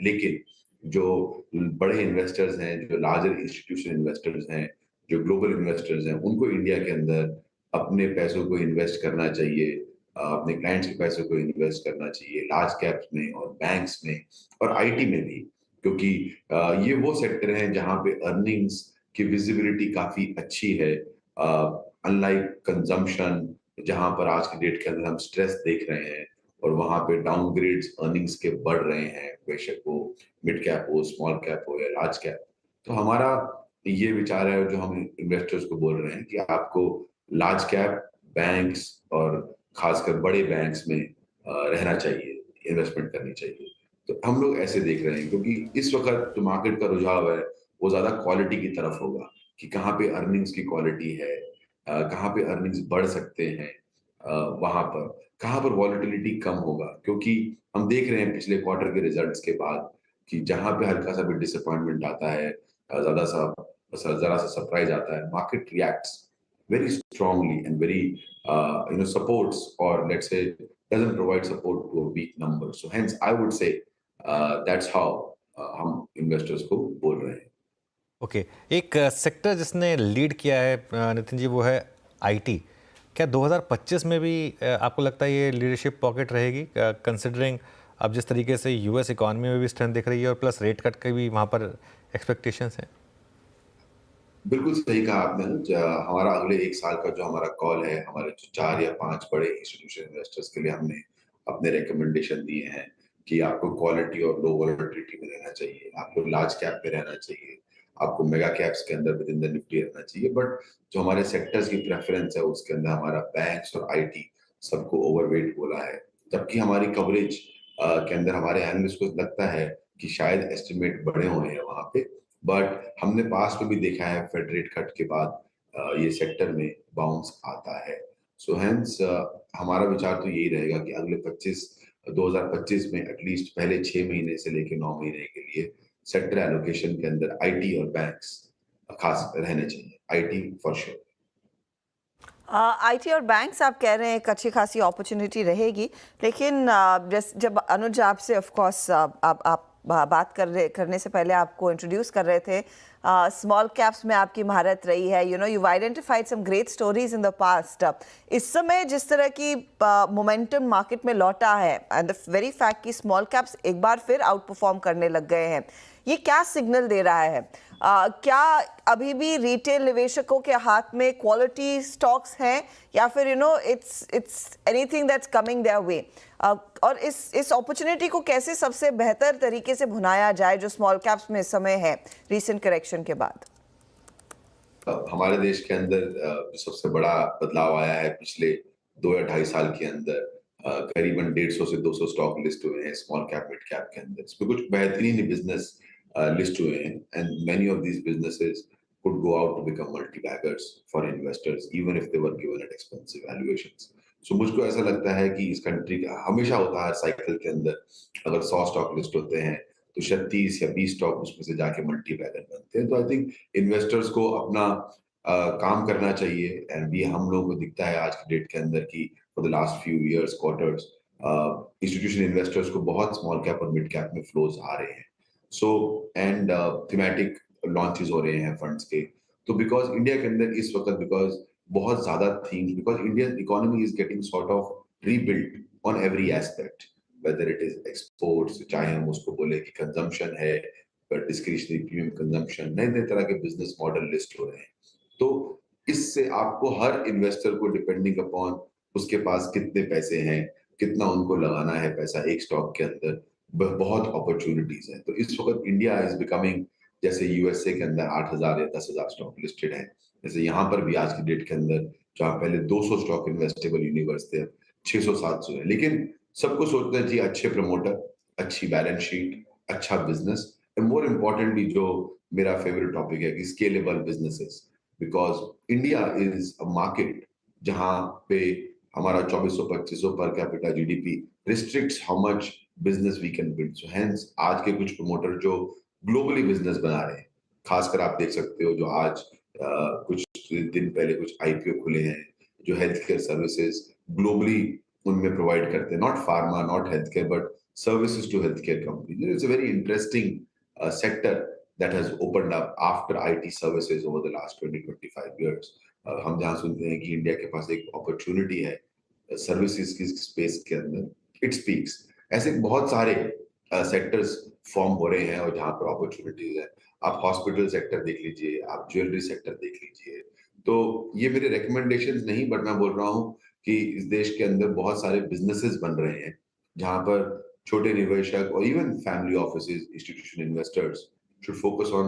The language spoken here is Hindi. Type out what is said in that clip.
लेकिन जो बड़े इन्वेस्टर्स हैं, जो लार्जर इंस्टीट्यूशन इन्वेस्टर्स हैं, जो ग्लोबल इन्वेस्टर्स हैं, उनको इंडिया के अंदर अपने पैसों को इन्वेस्ट करना चाहिए, अपने क्लाइंट्स के पैसों को इन्वेस्ट करना चाहिए लार्ज कैप्स में और बैंक्स में और आईटी में भी, क्योंकि ये वो सेक्टर हैं जहाँ पे अर्निंग्स की विजिबिलिटी काफी अच्छी है। अनलाइक कंजम्पशन, जहाँ पर आज की डेट के अंदर हम स्ट्रेस देख रहे हैं और वहां पे डाउनग्रेड्स अर्निंग्स के बढ़ रहे हैं, बेशक वो मिड कैप हो, स्मॉल कैप हो या लार्ज कैप। तो हमारा ये विचार है जो हम इन्वेस्टर्स को बोल रहे हैं कि आपको लार्ज कैप बैंक्स और खासकर बड़े बैंक्स में रहना चाहिए, इन्वेस्टमेंट करनी चाहिए। तो हम लोग ऐसे देख रहे हैं क्योंकि इस वक्त जो मार्केट का रुझाव है वो ज्यादा क्वालिटी की तरफ होगा कि कहाँ पे अर्निंग्स की क्वालिटी है, कहाँ पे अर्निंग्स बढ़ सकते हैं, वहां पर कहाँ पर वॉलेटिलिटी कम होगा, क्योंकि हम देख रहे हैं पिछले क्वार्टर के रिजल्ट्स के बाद कि जहां पे हल्का सा भी डिसअपॉइंटमेंट आता है, जरा सा सरप्राइज आता है, market reacts very strongly and very supports, or let's say doesn't provide support to a weak number. So hence I would say that's how हम investors को बोल रहे हैं। ओके, एक सेक्टर जिसने लीड किया है नितिन जी, वो है आईटी। क्या 2025 में भी आपको लगता है ये लीडरशिप पॉकेट रहेगी, कंसिडरिंग अब जिस तरीके से यूएस इकॉनमी में भी स्ट्रेंथ दिख रही है और प्लस रेट कट के भी वहाँ पर एक्सपेक्टेशंस हैं? बिल्कुल सही कहा आपने। हमारा अगले एक साल का जो हमारा कॉल है, हमारे जो 4 या 5 बड़े इंस्टीट्यूशन इन्वेस्टर्स के लिए हमने अपने रिकमेंडेशन दिए हैं कि आपको क्वालिटी और लो वोलेटिलिटी में रहना चाहिए, आपको लार्ज कैप में रहना चाहिए, आपको मेगा कैप्स के अंदर विद इन द निफ्टी रहना चाहिए। बट जो हमारे सेक्टर्स की प्रेफरेंस है उसके अंदर हमारा बैंक्स और आईटी सबको ओवरवेट बोला है, जबकि हमारी कवरेज के अंदर हमारे एनालिस्ट को लगता है कि शायद एस्टिमेट बड़े हुए हैं वहां पे। बट हमने पास्ट में भी देखा है फेड रेट कट के बाद ये सेक्टर में बाउंस आता है। सो हेंस हमारा विचार तो यही रहेगा कि अगले 2025 में एटलीस्ट पहले 6 महीने से लेकर 9 महीने के लिए सेक्टर एलोकेशन के अंदर आईटी और बैंक्स खास रहने चाहिए, आईटी फॉर श्योर। आईटी और बैंक्स आप कह रहे हैं एक अच्छी खासी अपॉर्चुनिटी रहेगी, लेकिन जब अनुज आपसे ऑफ कोर्स आप बात करने से पहले आपको इंट्रोड्यूस कर रहे थे, स्मॉल कैप्स में आपकी महारत रही है, you identified some great stories in the past. इस समय जिस तरह की मोमेंटम मार्केट में लौटा है एंड द वेरी फैक्ट कि स्मॉल कैप्स एक बार फिर आउट परफॉर्म करने लग गए हैं, ये क्या सिग्नल दे रहा है? क्या अभी भी रिटेल निवेशकों के हाथ में क्वालिटी स्टॉक्स हैं या फिर it's anything that's coming their way? और इस अपॉर्चुनिटी को कैसे सबसे बेहतर तरीके से भुनाया जाए जो स्मॉल कैप्स में इस समय है रीसेंट करेक्शन के बाद? हमारे देश के अंदर जो सबसे बड़ा बदलाव आया है पिछले 2 या 2.5 साल के अंदर, करीबन 150 से 200 स्टॉक लिस्ट हुए हैं स्मॉल कैप मिड कैप के अंदर। इसमें कुछ बेहतरीन बिजनेस लिस्ट हुए हैं and many of these businesses could go out to become multi-baggers for investors even if they were given at expensive valuations. So मुझको ऐसा लगता है कि इस कंट्री का हमेशा होता है साइकिल के अंदर, अगर 100 स्टॉक लिस्ट होते हैं तो 36 या 20 स्टॉक उसमें से जाके मल्टी बैगर बनते हैं। तो आई थिंक इन्वेस्टर्स को अपना काम करना चाहिए एंड भी हम लोगों को दिखता है आज की डेट के अंदर कि for the last few years quarters institution investors को बहुत स्मॉल कैप और मिड कैप में फ्लोज आ रहे हैं। सो एंड थीमेटिक लॉन्चेस हो रहे हैं फंड्स के। तो बिकॉज इंडिया के अंदर इस वक्त बिकॉज बहुत ज्यादा themes, because Indian economy is getting sort of rebuilt on every aspect, whether it is exports, चाहे हम उसको बोले कि कंजम्पशन है, डिस्क्रिशनरी प्रीमियम कंजम्पशन, नए नए तरह के बिजनेस मॉडल लिस्ट हो रहे हैं। तो इससे आपको हर इन्वेस्टर को डिपेंडिंग अपॉन उसके पास कितने पैसे हैं, कितना उनको लगाना है पैसा एक स्टॉक के अंदर, बहुत अपॉर्चुनिटीज है। तो इस वक्त इंडिया इज बिकमिंग, जैसे यूएसए के अंदर 8,000 या 10,000 स्टॉक लिस्टेड है, जैसे यहाँ पर भी आज की डेट के अंदर जहाँ पहले 200 स्टॉक इन्वेस्टेबल यूनिवर्स थे 600-700 है। लेकिन सबको सोचना चाहिए अच्छे प्रमोटर, अच्छी बैलेंस शीट, अच्छा बिजनेस, एंड मोर इम्पोर्टेंटली जो मेरा फेवरेट टॉपिक है कि scalable businesses, because India is a market जहाँ पे हमारा 2400-2500 per capita GDP restricts how much business we can build. So hence आज के कुछ प्रमोटर जो ग्लोबली बिजनेस बना रहे हैं, खासकर आप देख सकते हो जो आज कुछ दिन पहले कुछ आईपीओ खुले हैं जो हेल्थ केयर सर्विसेज ग्लोबली उनमें प्रोवाइड करते हैं, not pharma, not health care, but services to healthcare companies. It's a very interesting sector that has opened up after IT services over the last 20-25 years. हम जहाँ सुनते हैं कि इंडिया के पास एक अपॉर्चुनिटी है सर्विसेज की स्पेस के अंदर, इट स्पीक्स। ऐसे बहुत सारे सेक्टर्स फॉर्म हो रहे हैं और जहाँ पर अपॉर्चुनिटीज है। आप हॉस्पिटल सेक्टर देख लीजिए, आप ज्वेलरी सेक्टर देख लीजिए। तो ये मेरे रिकमेंडेशंस नहीं, बट मैं बोल रहा हूँ कि इस देश के अंदर बहुत सारे बिजनेसेस बन रहे हैं जहाँ पर छोटे निवेशक और even family offices, institution investors should focus on